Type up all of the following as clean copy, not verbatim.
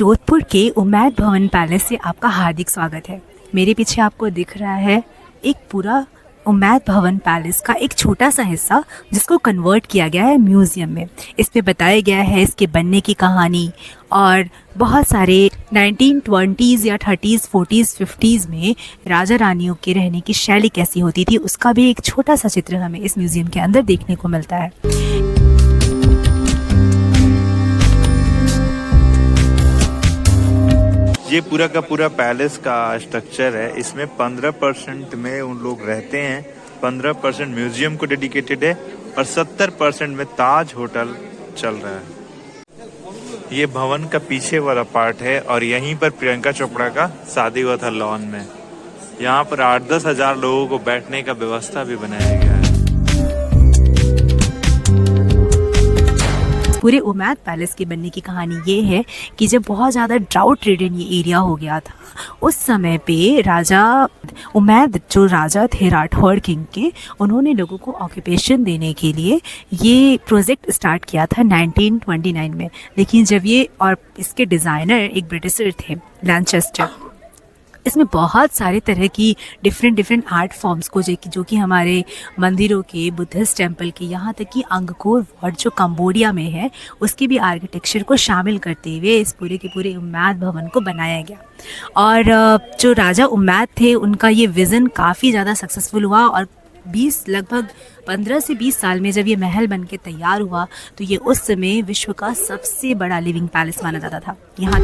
जोधपुर के उमैद भवन पैलेस से आपका हार्दिक स्वागत है। मेरे पीछे आपको दिख रहा है एक पूरा उमैद भवन पैलेस का एक छोटा सा हिस्सा जिसको कन्वर्ट किया गया है म्यूज़ियम में। इसमें बताया गया है इसके बनने की कहानी और बहुत सारे 1920s या 30s 40s 50s में राजा रानियों के रहने की शैली कैसी होती थी उसका भी एक छोटा सा चित्र हमें इस म्यूज़ियम के अंदर देखने को मिलता है। ये पूरा का पूरा पैलेस का स्ट्रक्चर है। इसमें 15% में उन लोग रहते हैं, 15% म्यूजियम को डेडिकेटेड है और 70% में ताज होटल चल रहा है। ये भवन का पीछे वाला पार्ट है और यहीं पर प्रियंका चोपड़ा का शादी हुआ था लॉन में। यहाँ पर 8-10 हजार लोगों को बैठने का व्यवस्था भी बनाया गया है। पूरे उमैद पैलेस के बनने की कहानी ये है कि जब बहुत ज़्यादा ड्राउट रिडन ये एरिया हो गया था उस समय पे राजा उमैद जो राजा थे राठौड़ किंग के, उन्होंने लोगों को ऑक्यूपेशन देने के लिए ये प्रोजेक्ट स्टार्ट किया था 1929 में। लेकिन जब ये और इसके डिज़ाइनर एक ब्रिटिशर थे लैनचेस्टर, इसमें बहुत सारे तरह की डिफरेंट आर्ट फॉर्म्स को जो कि हमारे मंदिरों के, बुद्धिस्ट टेम्पल के, यहाँ तक कि अंगकोर फोर्ट जो कंबोडिया में है उसकी भी आर्किटेक्चर को शामिल करते हुए इस पूरे के पूरे उमैद भवन को बनाया गया। और जो राजा उमैद थे उनका ये विज़न काफ़ी ज़्यादा सक्सेसफुल हुआ और लगभग 15 से 20 साल में जब ये महल बन के तैयार हुआ तो ये उस समय विश्व का सबसे बड़ा लिविंग पैलेस माना जाता था। यहाँ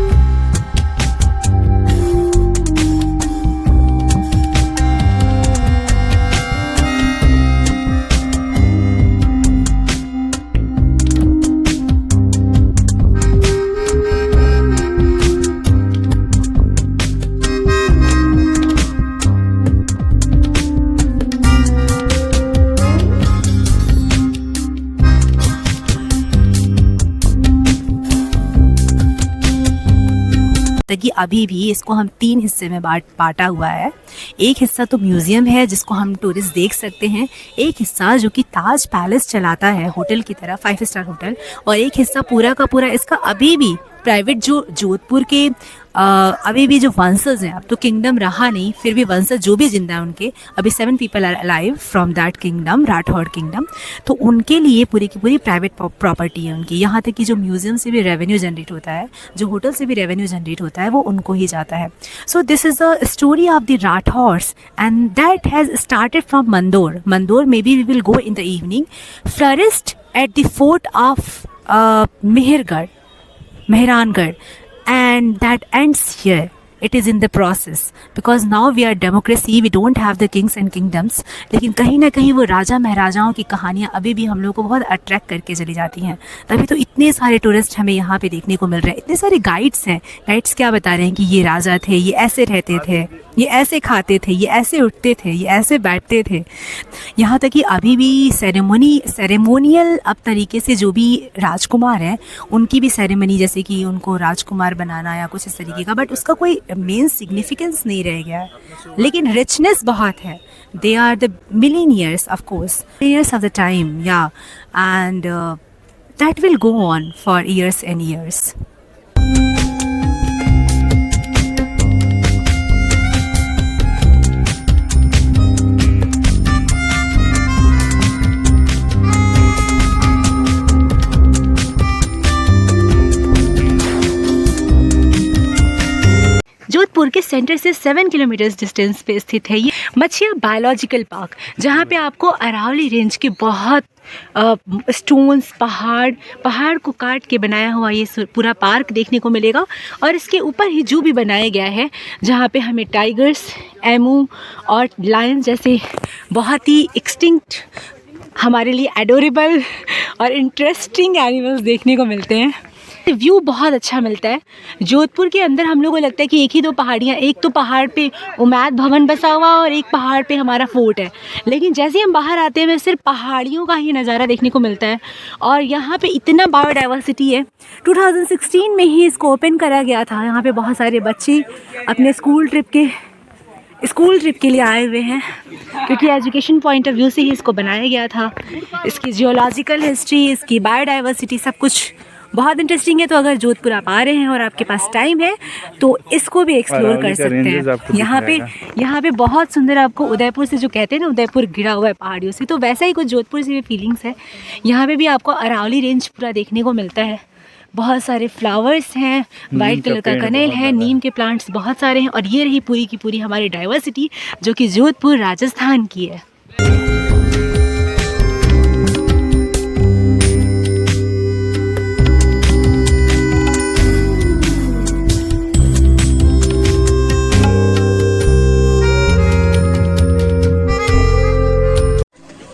कि अभी भी इसको हम 3 हिस्से में बांटा हुआ है। एक हिस्सा तो म्यूज़ियम है जिसको हम टूरिस्ट देख सकते हैं, एक हिस्सा जो कि ताज पैलेस चलाता है होटल की तरह, 5 स्टार होटल, और एक हिस्सा पूरा का पूरा इसका अभी भी प्राइवेट जो जोधपुर के अभी भी जो वंशज हैं, अब तो किंगडम रहा नहीं, फिर भी वंशज जो भी जिंदा है उनके अभी 7 people are alive from that kingdom, Rathore kingdom, तो उनके लिए पूरी की पूरी प्राइवेट प्रॉपर्टी है उनकी। यहाँ तक कि जो म्यूजियम से भी रेवेन्यू जनरेट होता है, जो होटल से भी रेवेन्यू जनरेट होता है, वो उनको ही जाता है। So this is the story of the Rathores and that has started from Mandore. Mandore may be we will go in the evening, flourished at the fort of Mehrangarh, and that ends here. It is in the process because now we are democracy, we don't have the kings and kingdoms, लेकिन कहीं ना कहीं वो राजा महाराजाओं की कहानियाँ अभी भी हम लोग को बहुत अट्रैक्ट करके चली जाती हैं। तभी तो इतने सारे टूरिस्ट हमें यहाँ पे देखने को मिल रहे हैं। इतने सारे गाइड्स हैं, गाइड्स क्या बता रहे हैं कि ये राजा थे, ये ऐसे रहते थे, ये ऐसे खाते थे, ये ऐसे उठते थे, ये ऐसे बैठते थे। यहाँ तक कि अभी भी सेरेमोनियल अब तरीके से जो भी राजकुमार हैं उनकी भी सेरेमनी, जैसे कि उनको राजकुमार बनाना या कुछ इस तरीके का, बट उसका कोई मेन सिग्निफिकेंस नहीं रह गया है, लेकिन रिचनेस बहुत है। They are the millionaires of course, millionaires of the time, yeah and that will go on for years and years. Jodhpur के सेंटर से 7 किलोमीटर डिस्टेंस पे स्थित है ये मछिया बायोलॉजिकल पार्क, जहाँ पे आपको अरावली रेंज के बहुत स्टोन्स, पहाड़ को काट के बनाया हुआ ये पूरा पार्क देखने को मिलेगा। और इसके ऊपर ही जू भी बनाया गया है जहाँ पे हमें टाइगर्स, एमू और लायंस जैसे बहुत ही एक्सटिंक्ट, हमारे लिए एडोरेबल और इंटरेस्टिंग एनिमल्स देखने को मिलते हैं। व्यू बहुत अच्छा मिलता है। जोधपुर के अंदर हम लोगों को लगता है कि एक ही 2 पहाड़ियाँ, एक तो पहाड़ पे उमैद भवन बसा हुआ और एक पहाड़ पे हमारा फोर्ट है, लेकिन जैसे ही हम बाहर आते हैं हमें सिर्फ पहाड़ियों का ही नज़ारा देखने को मिलता है। और यहाँ पे इतना बायोडाइवर्सिटी है। 2016 में ही इसको ओपन करा गया था। यहाँ पे बहुत सारे बच्चे अपने स्कूल ट्रिप के लिए आए हुए हैं, क्योंकि एजुकेशन पॉइंट ऑफ व्यू से ही इसको बनाया गया था। इसकी जियोलॉजिकल हिस्ट्री, इसकी बायोडाइवर्सिटी, सब कुछ बहुत इंटरेस्टिंग है। तो अगर जोधपुर आप आ रहे हैं और आपके पास टाइम है तो इसको भी एक्सप्लोर कर सकते हैं। यहाँ पे बहुत सुंदर, आपको उदयपुर से जो कहते हैं ना, उदयपुर घिरा हुआ है पहाड़ियों से, तो वैसा ही कुछ जोधपुर से भी फीलिंग्स है। यहाँ पे भी आपको अरावली रेंज पूरा देखने को मिलता है। बहुत सारे फ्लावर्स हैं, वाइट कलर का कनेल है, नीम के प्लांट्स बहुत सारे हैं। और ये रही पूरी की पूरी हमारी डाइवर्सिटी जो कि जोधपुर राजस्थान की है।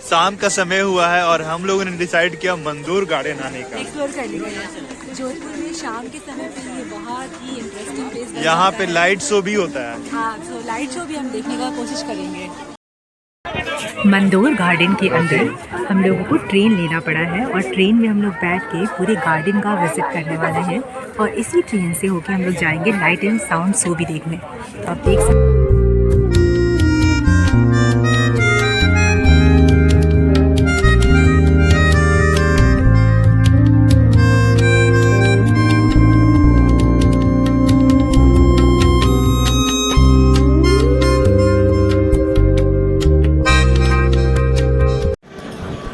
शाम का समय हुआ है और हम लोगों ने डिसाइड किया मंदोर गार्डन आने का। एक्सप्लोर कर लिया। जोधपुर में शाम के समय पे ये बहुत ही इंटरेस्टिंग प्लेस है। यहाँ पे लाइट शो भी होता है। हाँ, तो लाइट शो भी हम देखने का कोशिश करेंगे। मंदोर गार्डन के अंदर हम लोगों को ट्रेन लेना पड़ा है और ट्रेन में हम लोग बैठ के पूरे गार्डन का विजिट करने वाले हैं और इसी ट्रेन से होकर हम लोग जाएंगे लाइट एंड साउंड शो भी देखने। तो आप देख सकते हैं।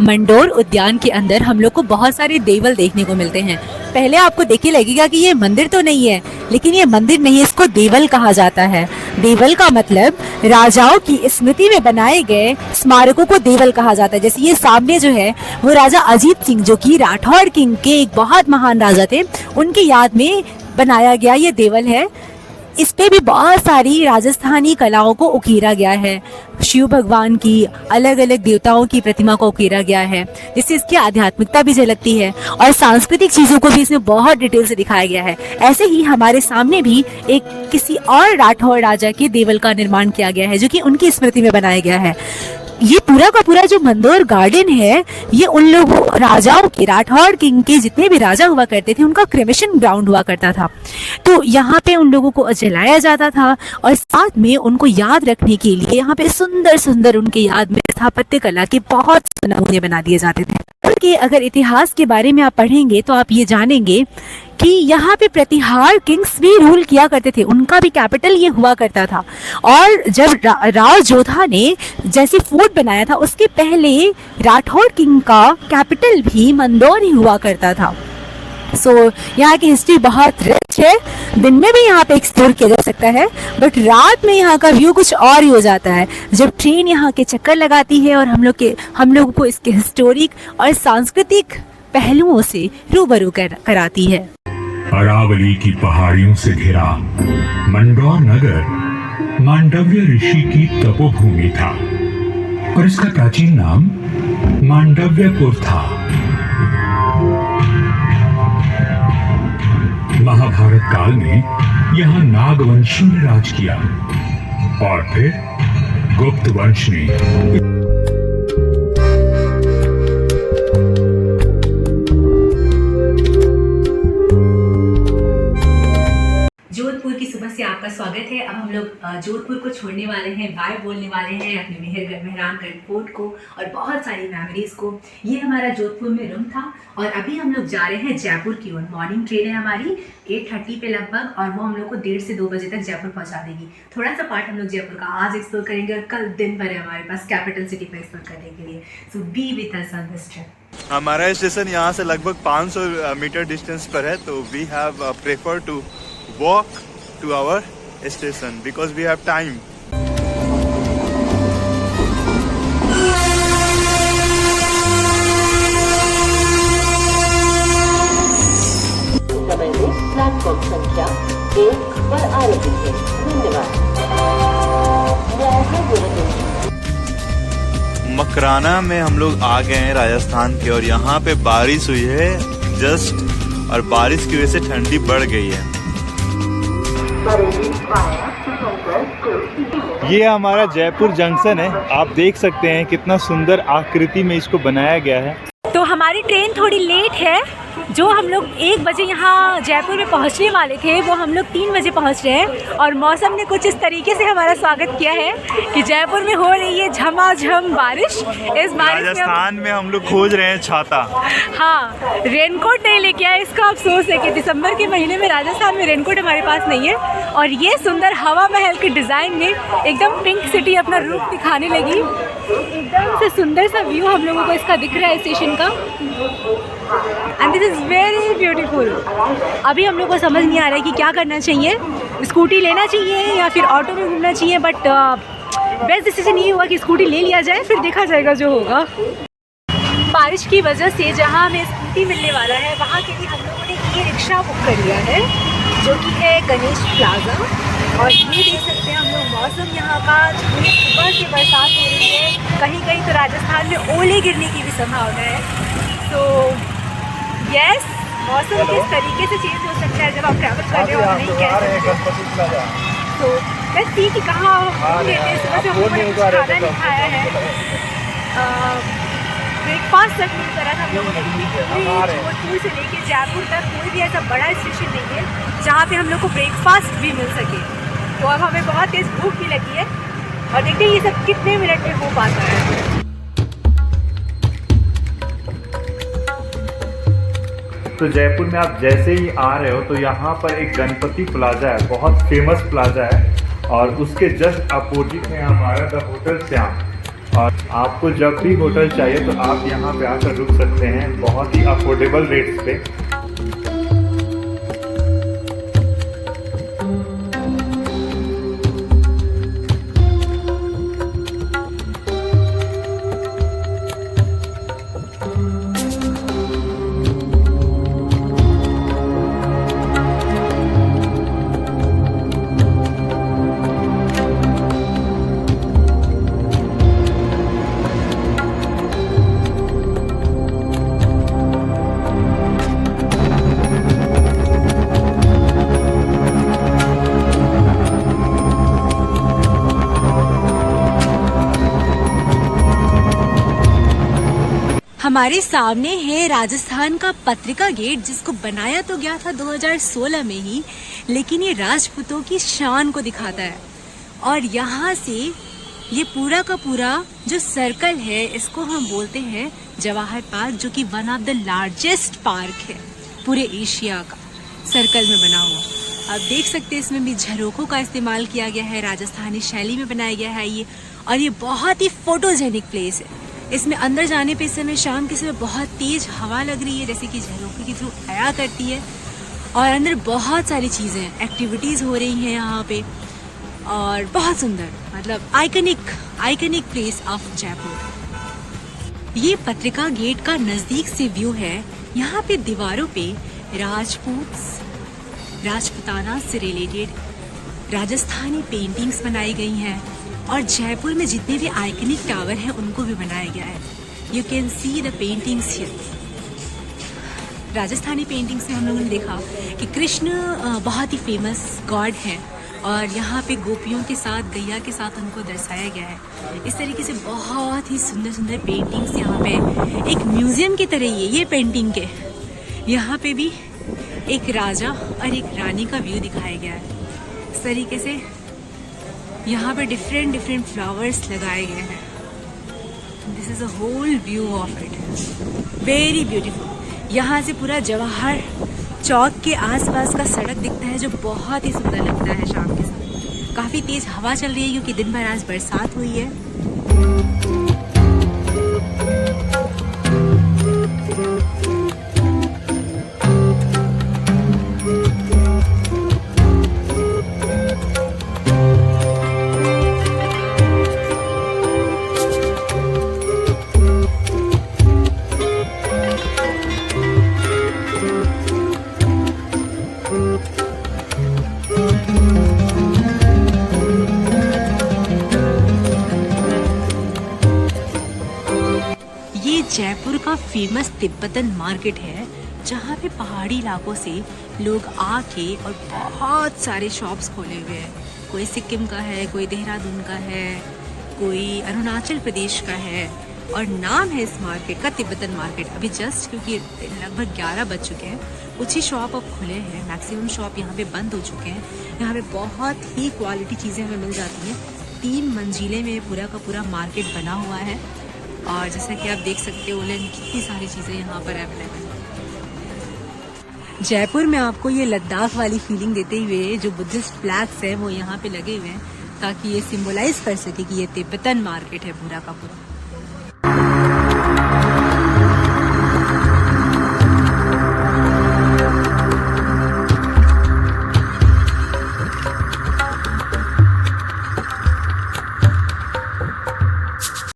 मंडोर उद्यान के अंदर हम लोग को बहुत सारे देवल देखने को मिलते हैं। पहले आपको देखिए लगेगा कि ये मंदिर तो नहीं है, लेकिन ये मंदिर नहीं है, इसको देवल कहा जाता है। देवल का मतलब राजाओं की स्मृति में बनाए गए स्मारकों को देवल कहा जाता है। जैसे ये सामने जो है वो राजा अजीत सिंह, जो कि राठौड़ किंग के एक बहुत महान राजा थे, उनकी याद में बनाया गया ये देवल है। इस पे भी बहुत सारी राजस्थानी कलाओं को उकेरा गया है। शिव भगवान की, अलग अलग देवताओं की प्रतिमा को उकेरा गया है, जिससे इसकी आध्यात्मिकता भी झलकती है और सांस्कृतिक चीज़ों को भी इसमें बहुत डिटेल से दिखाया गया है। ऐसे ही हमारे सामने भी एक किसी और राठौड़ राजा के देवल का निर्माण किया गया है, जो कि उनकी स्मृति में बनाया गया है। ये पूरा का पूरा जो मंदोर गार्डन है, ये उन लोगों राजाओं के, राठौड़ किंग के जितने भी राजा हुआ करते थे, उनका क्रेमेशन ग्राउंड हुआ करता था। तो यहाँ पे उन लोगों को जलाया जाता था और साथ में उनको याद रखने के लिए यहाँ पे सुंदर सुंदर उनके याद में स्थापत्य कला के बहुत नमूने बना दिए जाते थे। उनके अगर इतिहास के बारे में आप पढ़ेंगे तो आप ये जानेंगे कि यहाँ पे प्रतिहार किंग्स भी रूल किया करते थे, उनका भी कैपिटल ये हुआ करता था। और जब राव जोधा ने जैसे फोर्ट बनाया था, उसके पहले राठौड़ किंग का कैपिटल भी मंदोर ही हुआ करता था। यहाँ की हिस्ट्री बहुत रिच है। दिन में भी यहाँ पे एक्सप्लोर किया जा सकता है, बट रात में यहाँ का व्यू कुछ और ही हो जाता है जब ट्रेन यहाँ के चक्कर लगाती है और हम लोगों को इसके हिस्टोरिक और सांस्कृतिक पहलुओं से रूबरू कराती है। अरावली की पहाड़ियों से घिरा मंडौर नगर मांडव्य ऋषि की तपोभूमि था और इसका प्राचीन नाम मांडव्यपुर था। महाभारत काल में यहाँ नागवंशियों ने राज किया और फिर गुप्त वंश ने। जोधपुर की सुबह से आपका स्वागत है। अब हम लोग जोधपुर को छोड़ने वाले हैं, बाय बोलने वाले हैं अपने मेहरानगढ़ फोर्ट को और बहुत सारी मेमोरीज को। ये हमारा जोधपुर में रूम था और अभी हम लोग जा रहे हैं जयपुर की ओर। मॉर्निंग ट्रेन है हमारी 8:30 पे लगभग, और वो हम लोग को 1:30 से 2 बजे तक जयपुर पहुंचा देगी। थोड़ा सा पार्ट हम लोग जयपुर का आज एक्सप्लोर करेंगे और कल दिन भर है हमारे पास कैपिटल सिटी को एक्सप्लोर करने के लिए। So be with us on this trip. हमारा स्टेशन यहाँ से लगभग 500 मीटर डिस्टेंस पर है, तो we have prefer to walk to our station because we have time. समय में प्लेटफॉर्म संख्या 1 पर आ रही है। धन्यवाद। मकराना में हम लोग आ गए हैं राजस्थान के, और यहाँ पे बारिश हुई है जस्ट, और बारिश की वजह से ठंडी बढ़ गई है। ये हमारा जयपुर जंक्शन है, आप देख सकते हैं कितना सुंदर आकृति में इसको बनाया गया है। तो हमारी ट्रेन थोड़ी लेट है जो हम लोग 1 बजे यहाँ जयपुर में पहुँचने वाले थे वो हम लोग 3 बजे पहुँच रहे हैं। और मौसम ने कुछ इस तरीके से हमारा स्वागत किया है कि जयपुर में हो रही है झमाझम बारिश। इस बारिश राजस्थान में हम लोग खोज रहे हैं छाता। हाँ, रेनकोट नहीं लेके आए, इसका अफसोस है कि दिसंबर के महीने में राजस्थान में रेनकोट हमारे पास नहीं है। और ये सुंदर हवा महल के डिज़ाइन में एकदम पिंक सिटी अपना रूप दिखाने लगी। एकदम से सुंदर सा व्यू हम लोगों को इसका दिख रहा है स्टेशन का। And this is very beautiful. अभी हम लोग को समझ नहीं आ रहा है कि क्या करना चाहिए, स्कूटी लेना चाहिए या फिर ऑटो में घूमना चाहिए। बट बेस्ट डिसीजन ये हुआ कि स्कूटी ले लिया जाए, फिर देखा जाएगा जो होगा। बारिश की वजह से जहाँ हमें स्कूटी मिलने वाला है वहाँ के लिए हम लोगों ने ई-रिक्शा बुक कर लिया है, जो कि है गणेश प्लाजा। और ये देख सकते हैं हम लोग मौसम यहाँ का, पूरी सुबह से बरसात हो रही है, कहीं कहीं तो राजस्थान में ओले गिरने की भी संभावना है। तो यस, मौसम किस तरीके से चेंज हो सकता है जब आप ट्रैवल कर रहे हो, नहीं कह सकते। तो लेट्स सी कि कहाँ हम लेते हैं। सुबह से हम लोगों ने कुछ खाना नहीं खाया है, ब्रेकफास्ट तक नहीं करा था हम लोगों ने। जोधपुर से लेके जयपुर तक कोई भी ऐसा बड़ा स्टेशन नहीं है जहाँ पे हम लोग को ब्रेकफास्ट भी मिल सके। तो अब हमें बहुत तेज़ भूख भी लगी है और देखते हैं ये सब कितने मिनट में हो पाता है। तो जयपुर में आप जैसे ही आ रहे हो तो यहाँ पर एक गणपति प्लाजा है, बहुत फेमस प्लाजा है। और उसके जस्ट अपोजिट में हमारा द होटल श्याम। और आपको जब भी होटल चाहिए तो आप यहाँ पे आकर रुक सकते हैं बहुत ही अफोर्डेबल रेट्स पे। हमारे सामने है राजस्थान का पत्रिका गेट, जिसको बनाया तो गया था 2016 में ही, लेकिन ये राजपूतों की शान को दिखाता है। और यहाँ से ये पूरा का पूरा जो सर्कल है इसको हम बोलते हैं जवाहर पार्क, जो कि one of the largest park है पूरे एशिया का, सर्कल में बना हुआ। आप देख सकते हैं इसमें भी झरोखों का इस्तेमाल किया गया है, राजस्थानी शैली में बनाया गया है ये। और ये बहुत ही फोटोजेनिक प्लेस है। इसमें अंदर जाने पे इस समय शाम के समय बहुत तेज हवा लग रही है, जैसे कि झरोखे के थ्रू आया करती है। और अंदर बहुत सारी चीज़ें, एक्टिविटीज़ हो रही हैं यहाँ पे। और बहुत सुंदर, मतलब आइकनिक प्लेस ऑफ जयपुर। ये पत्रिका गेट का नज़दीक से व्यू है। यहाँ पे दीवारों पे राजपुताना से रिलेटेड राजस्थानी पेंटिंग्स बनाई गई हैं। और जयपुर में जितने भी आइकनिक टावर हैं उनको भी बनाया गया है। You can see the paintings here. Rajasthani paintings में हम लोगों ने देखा कि कृष्ण बहुत ही फेमस गॉड हैं और यहाँ पे गोपियों के साथ, गैया के साथ उनको दर्शाया गया है। इस तरीके से बहुत ही सुंदर सुंदर पेंटिंग्स यहाँ पे एक म्यूजियम की तरह ही है ये पेंटिंग के। यहाँ पे भी एक राजा और एक रानी का व्यू दिखाया गया है। इस तरीके से यहाँ पे डिफरेंट फ्लावर्स लगाए गए हैं। This is a whole view of it, very beautiful. यहाँ से पूरा जवाहर चौक के आसपास का सड़क दिखता है, जो बहुत ही सुंदर लगता है शाम के समय। काफ़ी तेज हवा चल रही है क्योंकि दिन भर आज बरसात हुई है। जयपुर का फेमस तिब्बतन मार्केट है, जहाँ पे पहाड़ी इलाकों से लोग आके और बहुत सारे शॉप्स खोले हुए हैं। कोई सिक्किम का है, कोई देहरादून का है, कोई अरुणाचल प्रदेश का है। और नाम है इस मार्केट का तिब्बतन मार्केट। अभी जस्ट क्योंकि लगभग 11 बज चुके हैं, कुछ ही शॉप अब खुले हैं, मैक्सिमम शॉप यहाँ पे बंद हो चुके हैं। यहाँ पे बहुत ही क्वालिटी चीज़ें हमें मिल जाती हैं। 3 मंजिले में पूरा का पूरा मार्केट बना हुआ है और जैसा कि आप देख सकते हो कितनी सारी चीज़ें यहाँ पर अवेलेबल हैं। जयपुर में आपको ये लद्दाख वाली फीलिंग देते हुए जो बुद्धिस्ट फ्लैग्स हैं वो यहाँ पे लगे हुए हैं ताकि ये सिंबलाइज कर सके कि ये तिब्बतन मार्केट है पूरा का पूरा।